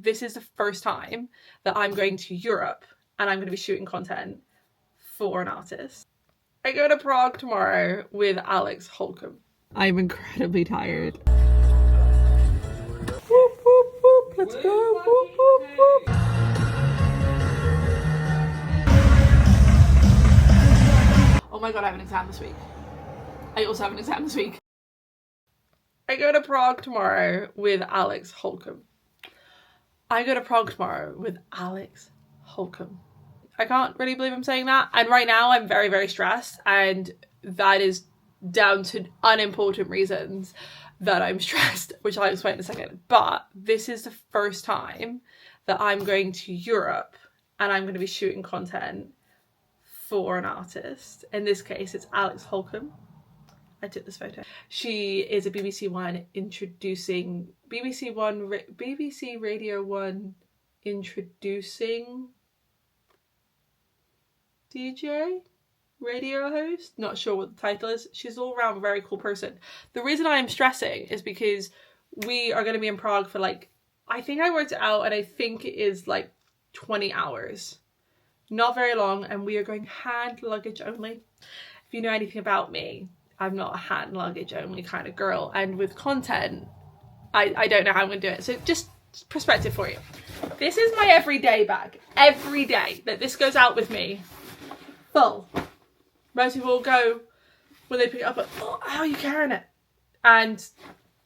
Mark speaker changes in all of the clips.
Speaker 1: this is the first time that I'm going to Europe and I'm going to be shooting content for an artist. I go to Prague tomorrow with Alyx Holcombe. I'm incredibly tired. Whoop, whoop, whoop. Let's go. Whoop, whoop, whoop. Oh my god, I have an exam this week. I also have an exam this week. I go to Prague tomorrow with Alyx Holcombe. I go to Prague tomorrow with Alyx Holcombe. I can't really believe I'm saying that. And right now I'm very, very stressed. And that is down to unimportant reasons that I'm stressed, which I'll explain in a second. But this is the first time that I'm going to Europe and I'm going to be shooting content for an artist. In this case, it's Alyx Holcombe. I took this photo. She is a BBC Radio 1 introducing DJ, radio host, not sure what the title is. She's all around a very cool person. The reason I am stressing is because we are going to be in Prague for like, I think I worked it out and I think it is like 20 hours. Not very long, and we are going hand luggage only. If you know anything about me, I'm not a hand luggage only kind of girl, and with content, I don't know how I'm going to do it. So just perspective for you. This is my everyday bag. Every day that this goes out with me, full. Most people go, when they pick it up, like, oh, how are you carrying it? And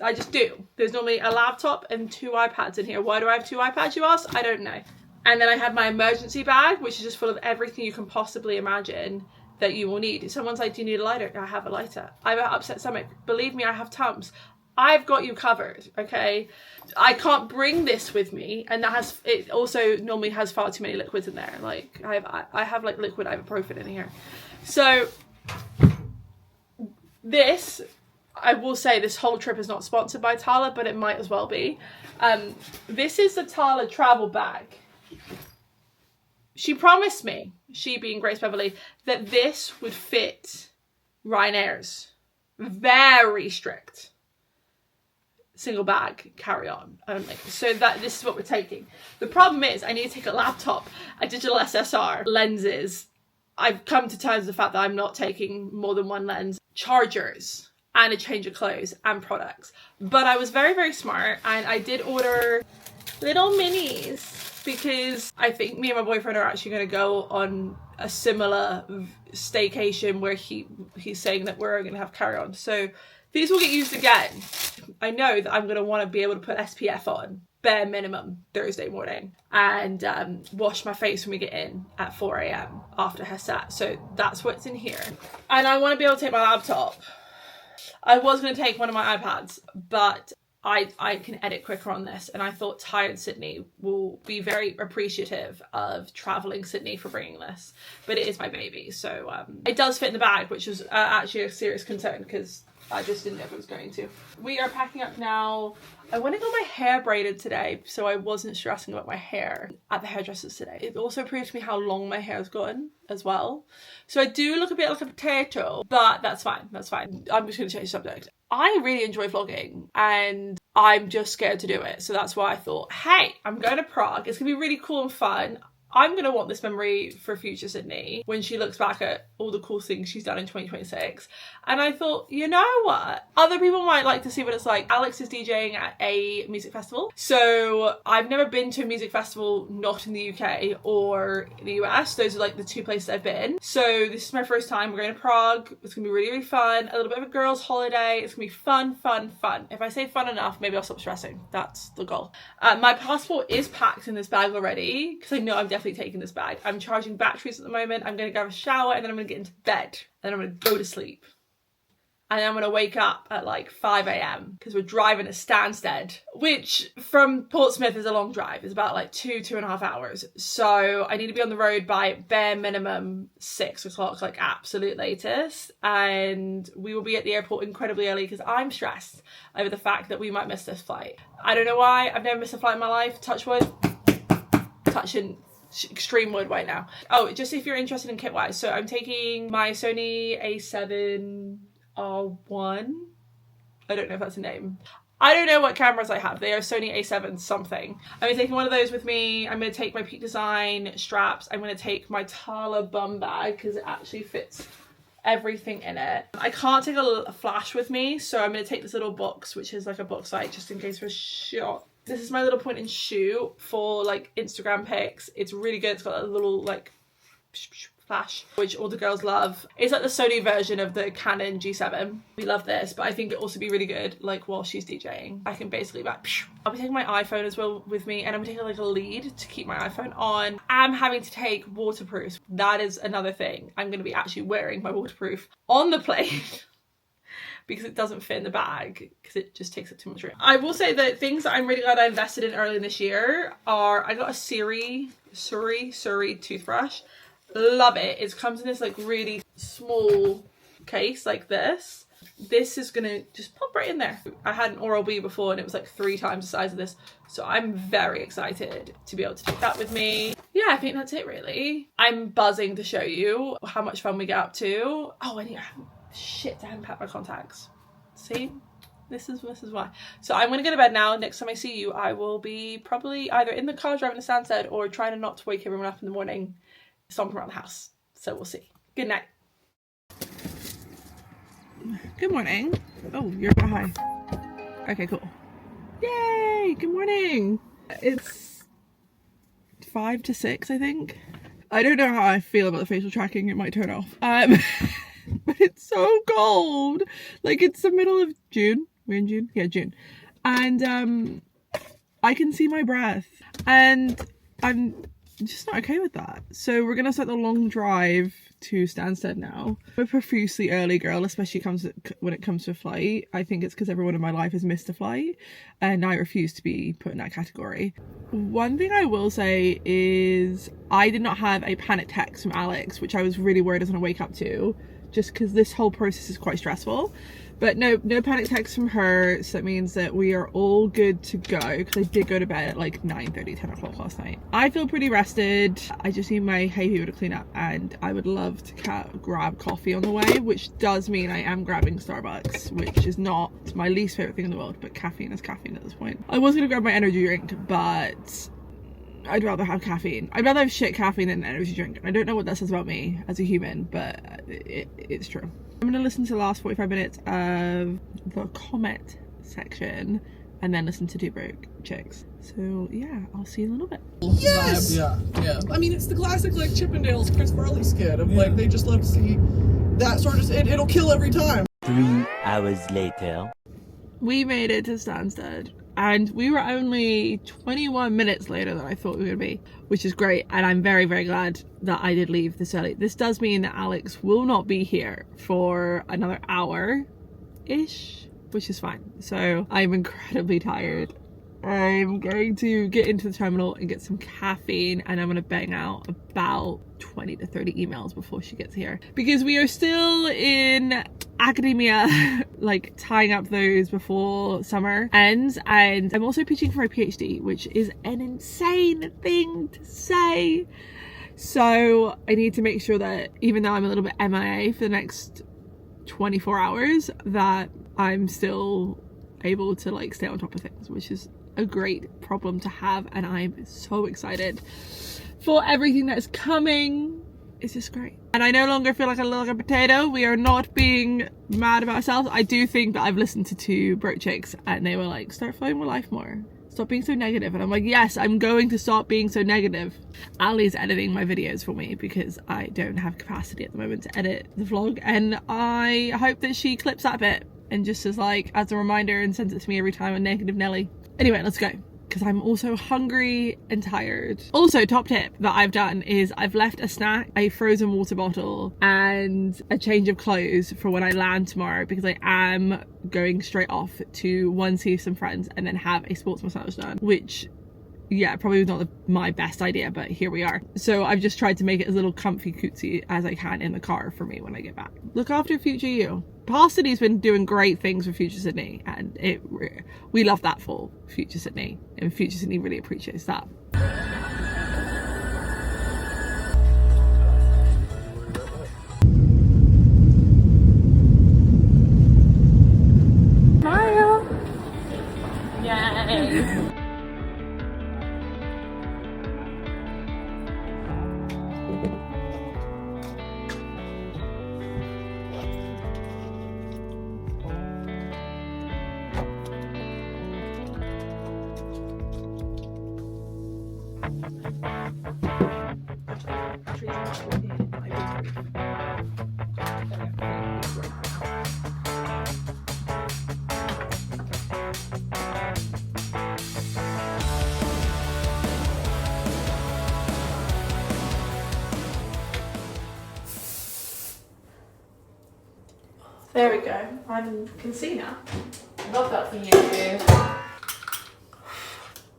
Speaker 1: I just do. There's normally a laptop and 2 iPads in here. Why do I have 2 iPads, you ask? I don't know. And then I have my emergency bag, which is just full of everything you can possibly imagine that you will need. Someone's like, do you need a lighter? I have a lighter. I have an upset stomach. Believe me, I have Tums. I've got you covered, okay? I can't bring this with me, and it also normally has far too many liquids in there. Like, I have like liquid ibuprofen in here. So this, I will say, this whole trip is not sponsored by Tala, but it might as well be. This is the Tala travel bag. She promised me, she being Grace Beverly, that this would fit Ryanair's very strict single bag carry-on only. So that this is what we're taking. The problem is I need to take a laptop, a digital SSR, lenses. I've come to terms with the fact that I'm not taking more than 1 lens, chargers, and a change of clothes and products. But I was very, very smart, and I did order little minis because I think me and my boyfriend are actually going to go on a similar staycation where he's saying that we're going to have carry-on. So these will get used again. I know that I'm going to want to be able to put SPF on, bare minimum, Thursday morning, and wash my face when we get in at 4 a.m. after her set. So that's what's in here. And I want to be able to take my laptop. I was going to take one of my iPads, but I can edit quicker on this, and I thought Tired Sydney will be very appreciative of travelling Sydney for bringing this. But it is my baby, so it does fit in the bag, which is actually a serious concern because I just didn't know if it was going to. We are packing up now. I went and got my hair braided today, so I wasn't stressing about my hair at the hairdresser's today. It also proved to me how long my hair's gotten as well. So I do look a bit like a potato, but that's fine, that's fine. I'm just going to change the subject. I really enjoy vlogging, and I'm just scared to do it. So that's why I thought, hey, I'm going to Prague. It's going to be really cool and fun. I'm going to want this memory for future Sydney when she looks back at all the cool things she's done in 2026. And I thought, you know what? Other people might like to see what it's like. Alyx is DJing at a music festival. So I've never been to a music festival not in the UK or the US. Those are like the 2 places I've been. So this is my first time. We're going to Prague. It's going to be really, really fun. A little bit of a girls' holiday. It's going to be fun, fun, fun. If I say fun enough, maybe I'll stop stressing. That's the goal. My passport is packed in this bag already because I know I'm definitely taking this bag. I'm charging batteries at the moment. I'm going to go have a shower, and then I'm going to get into bed, and then I'm going to go to sleep. And then I'm going to wake up at like 5 a.m. because we're driving to Stansted, which from Portsmouth is a long drive. It's about like 2.5 hours. So I need to be on the road by bare minimum 6 o'clock, like absolute latest. And we will be at the airport incredibly early because I'm stressed over the fact that we might miss this flight. I don't know why. I've never missed a flight in my life. Touch wood. Touching extreme wood right now. Oh, just if you're interested in kit wise, so I'm taking my Sony A7R1. I don't know if that's a name. I don't know what cameras I have. They are Sony A7 something. I'm going to take one of those with me. I'm going to take my Peak Design straps. I'm going to take my Tala bum bag because it actually fits everything in it. I can't take a flash with me, so I'm going to take this little box, which is like a box light, just in case for a shot. This is my little point and shoot for like Instagram pics. It's really good. It's got a little like flash, which all the girls love. It's like the Sony version of the Canon G7. We love this, but I think it'll also be really good like while she's DJing. I can basically like, I'll be taking my iPhone as well with me, and I'm taking like a lead to keep my iPhone on. I'm having to take waterproof. That is another thing. I'm going to be actually wearing my waterproof on the plane because it doesn't fit in the bag because it just takes up too much room. I will say that things that I'm really glad I invested in early in this year are, I got a Surrey toothbrush. Love it. It comes in this like really small case like this. This is gonna just pop right in there. I had an Oral-B before and it was like 3 times the size of this, so I'm very excited to be able to take that with me. Yeah, I think that's it really. I'm buzzing to show you how much fun we get up to. Oh, and shit, I haven't packed my contacts. See, this is why. So I'm gonna go to bed now. Next time I see you, I will be probably either in the car driving to Stansted or trying not to wake everyone up in the morning stomping around the house. So we'll see. Good night. Good morning. Oh, you're high. Okay, cool. Yay! Good morning. It's 5 to 6, I think. I don't know how I feel about the facial tracking. It might turn off. But it's so cold. Like, it's the middle of June. We're in June? Yeah, June. And I can see my breath. And I'm just not okay with that. So we're gonna start the long drive to Stansted now. I'm a profusely early girl, especially when it comes to a flight. I think it's because everyone in my life has missed a flight and I refuse to be put in that category. One thing I will say is I did not have a panic text from Alyx, which I was really worried I was gonna wake up to, just because this whole process is quite stressful. But no panic text from her, so that means that we are all good to go, because I did go to bed at like 9:30, 10 o'clock last night. I feel pretty rested. I just need my hay fever to clean up, and I would love to grab coffee on the way, which does mean I am grabbing Starbucks, which is not my least favourite thing in the world, but caffeine is caffeine at this point. I was going to grab my energy drink, but I'd rather have caffeine. I'd rather have shit caffeine than an energy drink. I don't know what that says about me as a human, but it's true. I'm going to listen to the last 45 minutes of the comment section and then listen to Two Broke Chicks. So yeah, I'll see you in a little bit.
Speaker 2: Yes! Yeah. I mean, it's the classic like Chippendales Chris Farley skit of like, they just love to see that sort of, it'll kill every time.
Speaker 3: 3 hours later.
Speaker 1: We made it to Stansted and we were only 21 minutes later than I thought we were going to be, which is great, and I'm very, very glad that I did leave this early. This does mean that Alyx will not be here for another hour-ish, which is fine. So I'm incredibly tired. I'm going to get into the terminal and get some caffeine, and I'm going to bang out about 20 to 30 emails before she gets here, because we are still in academia, like tying up those before summer ends. And I'm also pitching for my PhD, which is an insane thing to say. So I need to make sure that even though I'm a little bit MIA for the next 24 hours, that I'm still able to like stay on top of things, which is a great problem to have, and I'm so excited for everything that's coming. It's just great. And I no longer feel like I look like a potato. We are not being mad about ourselves. I do think that I've listened to Two Broke Chicks and they were like, start flowing with life more. Stop being so negative. And I'm like, yes, I'm going to stop being so negative. Ali's editing my videos for me because I don't have capacity at the moment to edit the vlog. And I hope that she clips that bit and just as like, as a reminder, and sends it to me every time, a negative Nelly. Anyway, let's go, because I'm also hungry and tired. Also, top tip that I've done is I've left a snack, a frozen water bottle, and a change of clothes for when I land tomorrow, because I am going straight off to see some friends and then have a sports massage done, which, yeah, probably not my best idea, but here we are. So I've just tried to make it as little comfy cutesy as I can in the car for me when I get back. Look after future you. Past Sydney's been doing great things for Future Sydney, and we love that for Future Sydney, and Future Sydney really appreciates that. Smile! Actually, it's not in my There we go. I can see now.
Speaker 4: Love that for you too.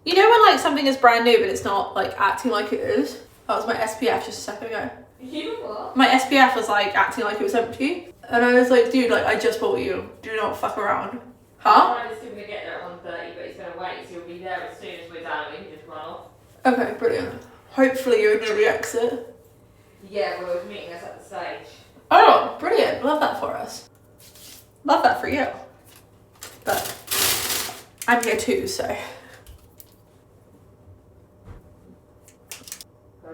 Speaker 1: You know when like something is brand new but it's not like acting like it is? That was my SPF just a second ago.
Speaker 4: You what?
Speaker 1: My SPF was like acting like it was empty. And I was like, dude, like I just bought you. Do not fuck around. Huh?
Speaker 4: I'm still gonna get there at 1:30, but he's gonna wait, so he'll be there as soon as we're done. We can just run off.
Speaker 1: Okay, brilliant. Hopefully you're near the exit.
Speaker 4: Yeah, well, he's meeting us at the stage.
Speaker 1: Oh, brilliant. Love that for us. Love that for you. But I'm here too, so.
Speaker 4: I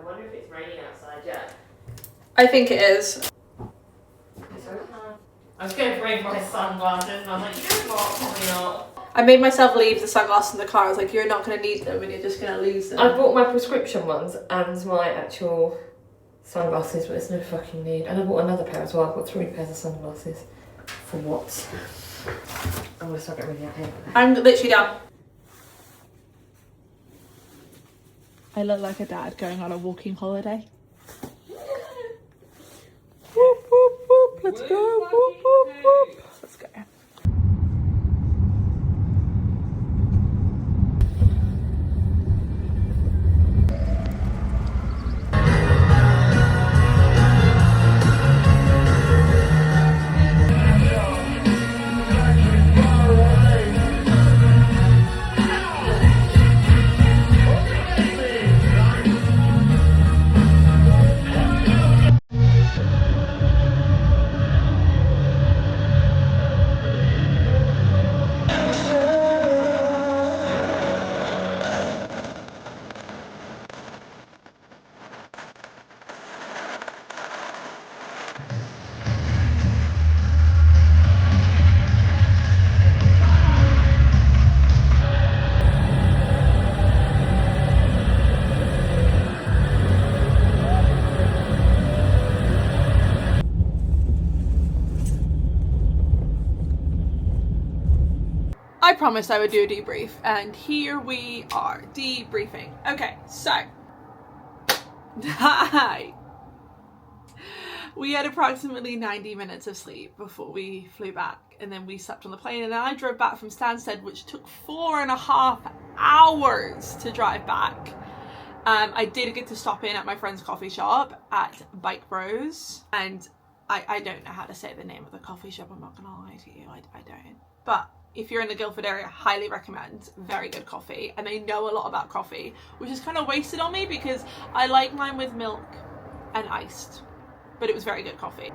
Speaker 4: wonder if it's raining outside yet.
Speaker 1: I think it is.
Speaker 4: I was going to bring my sunglasses and I was like, you know what, probably not.
Speaker 1: I made myself leave the sunglasses in the car. I was like, you're not going to need them and you're just going to lose them.
Speaker 4: I bought my prescription ones and my actual sunglasses, but there's no fucking need. And I bought another pair as well. I've got 3 pairs of sunglasses. For what? I'm going to start getting really out here.
Speaker 1: I'm literally done. I look like a dad going on a walking holiday. Whoop, whoop, whoop. Let's go. Whoop, whoop, whoop. Let's go. I promised I would do a debrief, and here we are, debriefing. Okay, so, hi. We had approximately 90 minutes of sleep before we flew back, and then we slept on the plane, and then I drove back from Stansted, which took 4.5 hours to drive back. I did get to stop in at my friend's coffee shop at Bike Bros, and I don't know how to say the name of the coffee shop, I'm not gonna lie to you, I don't. But if you're in the Guildford area, highly recommend. Very good coffee, and they know a lot about coffee, which is kind of wasted on me because I like mine with milk and iced, but it was very good coffee.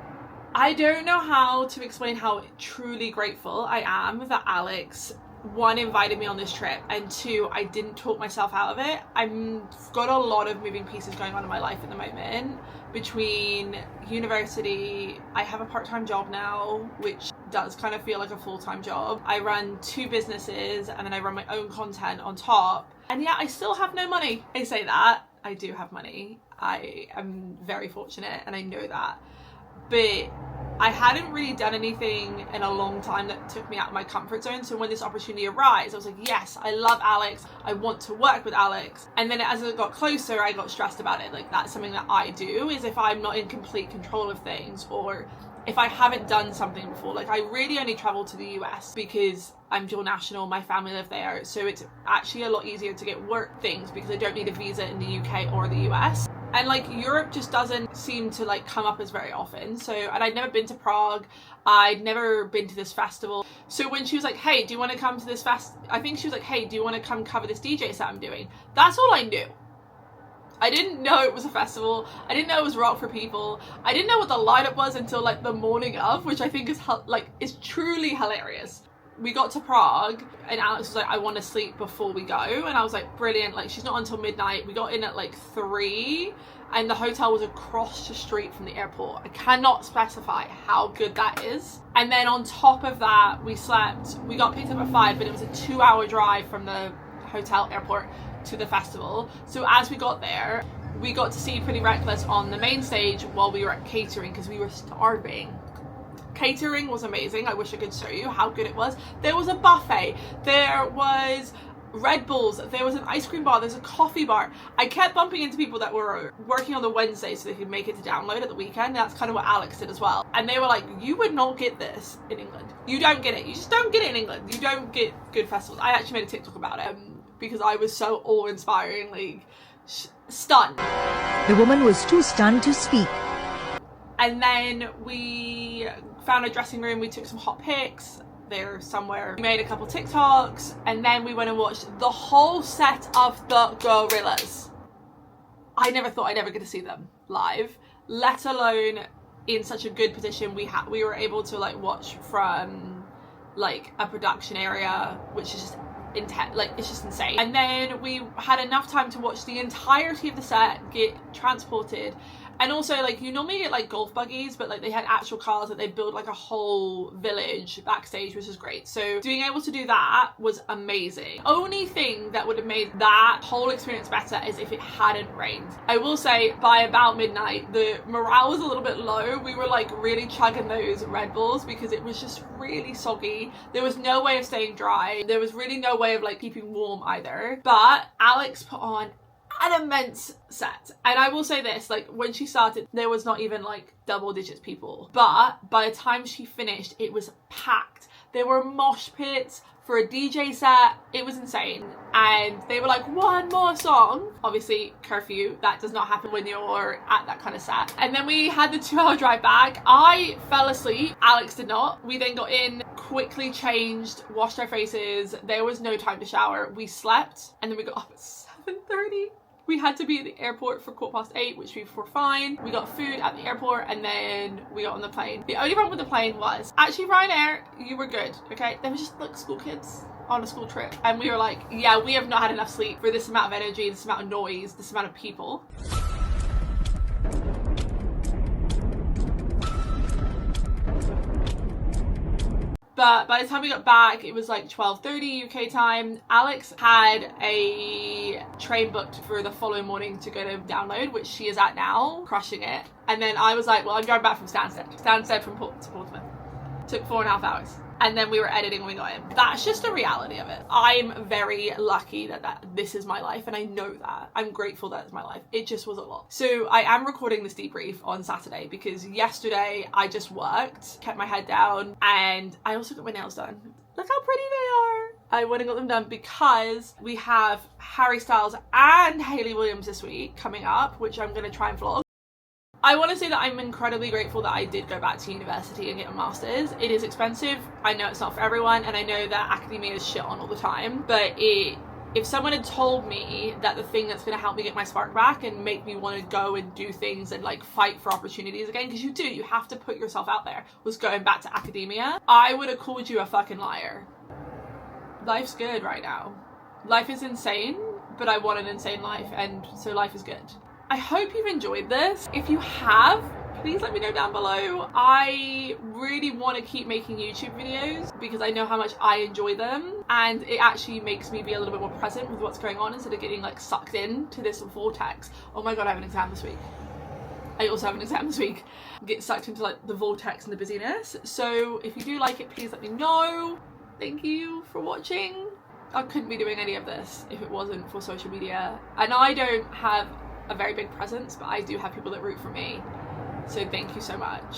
Speaker 1: I don't know how to explain how truly grateful I am that Alyx, 1, invited me on this trip, and 2, I didn't talk myself out of it. I've got a lot of moving pieces going on in my life at the moment. Between university, I have a part-time job now, which does kind of feel like a full-time job. I run 2 businesses, and then I run my own content on top. And yeah, I still have no money. I say that. I do have money. I am very fortunate, and I know that. But I hadn't really done anything in a long time that took me out of my comfort zone. So when this opportunity arose, I was like, yes, I love Alyx. I want to work with Alyx. And then as it got closer, I got stressed about it. Like, that's something that I do, is if I'm not in complete control of things, or if I haven't done something before. Like, I really only travel to the US because I'm dual national, my family live there. So it's actually a lot easier to get work things because I don't need a visa in the UK or the US. And like, Europe just doesn't seem to like come up as very often. So, and I'd never been to Prague. I'd never been to this festival. So when she was like, hey, do you want to come to this I think she was like, hey, do you want to come cover this DJ set I'm doing? That's all I knew. I didn't know it was a festival. I didn't know it was rock for people. I didn't know what the lineup was until like the morning of, which I think is truly hilarious. We got to Prague and Alyx was like, I want to sleep before we go. And I was like, brilliant. Like, she's not until midnight. We got in at like 3 and the hotel was across the street from the airport. I cannot specify how good that is. And then on top of that, we got picked up at 5, but it was a 2-hour drive from the hotel airport to the festival. So as we got there, we got to see Pretty Reckless on the main stage while we were at catering because we were starving. Catering was amazing. I wish I could show you how good it was. There was a buffet. There was Red Bulls. There was an ice cream bar. There's a coffee bar. I kept bumping into people that were working on the Wednesday so they could make it to download at the weekend. That's kind of what Alyx did as well. And they were like, you would not get this in England. You don't get it. You just don't get it in England. You don't get good festivals. I actually made a TikTok about it because I was so awe-inspiringly stunned.
Speaker 5: The woman was too stunned to speak.
Speaker 1: And then we found a dressing room. We took some hot pics. There somewhere. We made a couple TikToks, and then we went and watched the whole set of the Gorillaz. I never thought I'd ever get to see them live, let alone in such a good position. We were able to like watch from like a production area, which is just intense, like it's just insane. And then we had enough time to watch the entirety of the set get transported. And also, like, you normally get, like, golf buggies, but, like, they had actual cars that they built, like, a whole village backstage, which was great. So being able to do that was amazing. Only thing that would have made that whole experience better is if it hadn't rained. I will say, by about midnight, the morale was a little bit low. We were, like, really chugging those Red Bulls because it was just really soggy. There was no way of staying dry. There was really no way of, like, keeping warm either. But Alyx put on an immense set, and I will say this, like, when she started there was not even like double digits people, but by the time she finished it was packed. There were mosh pits for a DJ set. It was insane. And they were like, one more song. Obviously curfew, that does not happen when you're at that kind of set. And then we had the 2-hour drive back. I fell asleep, Alyx did not. We then got in, quickly changed, washed our faces. There was no time to shower. We slept, and then we got up at 7:30. We had to be at the airport for 8:15, which we were fine. We got food at the airport, and then we got on the plane. The only problem with the plane was, actually Ryanair, you were good, okay? There was just like school kids on a school trip. And we were like, yeah, we have not had enough sleep for this amount of energy, this amount of noise, this amount of people. But by the time we got back, it was like 12:30 UK time. Alyx had a train booked for the following morning to go to download, which she is at now, crushing it. And then I was like, well, I'm going back from Stansted from to Portsmouth. Took 4.5 hours. And then we were editing when we got in. That's just the reality of it. I'm very lucky that this is my life, and I know that. I'm grateful that it's my life. It just was a lot. So I am recording this debrief on Saturday because yesterday I just worked, kept my head down, and I also got my nails done. Look how pretty they are. I went and got them done because we have Harry Styles and Hayley Williams this week coming up, which I'm going to try and vlog. I want to say that I'm incredibly grateful that I did go back to university and get a master's. It is expensive. I know it's not for everyone, and I know that academia is shit on all the time, but if someone had told me that the thing that's going to help me get my spark back and make me want to go and do things and like fight for opportunities again, because you have to put yourself out there, was going back to academia, I would have called you a fucking liar. Life's good right now. Life is insane, but I want an insane life, and so life is good. I hope you've enjoyed this. If you have, please let me know down below. I really want to keep making YouTube videos because I know how much I enjoy them, and it actually makes me be a little bit more present with what's going on instead of getting like sucked into this vortex. Oh my god, I have an exam this week. I also have an exam this week. Get sucked into like the vortex and the busyness. So if you do like it, please let me know. Thank you for watching. I couldn't be doing any of this if it wasn't for social media, and I don't have a very big presence, but I do have people that root for me, so thank you so much.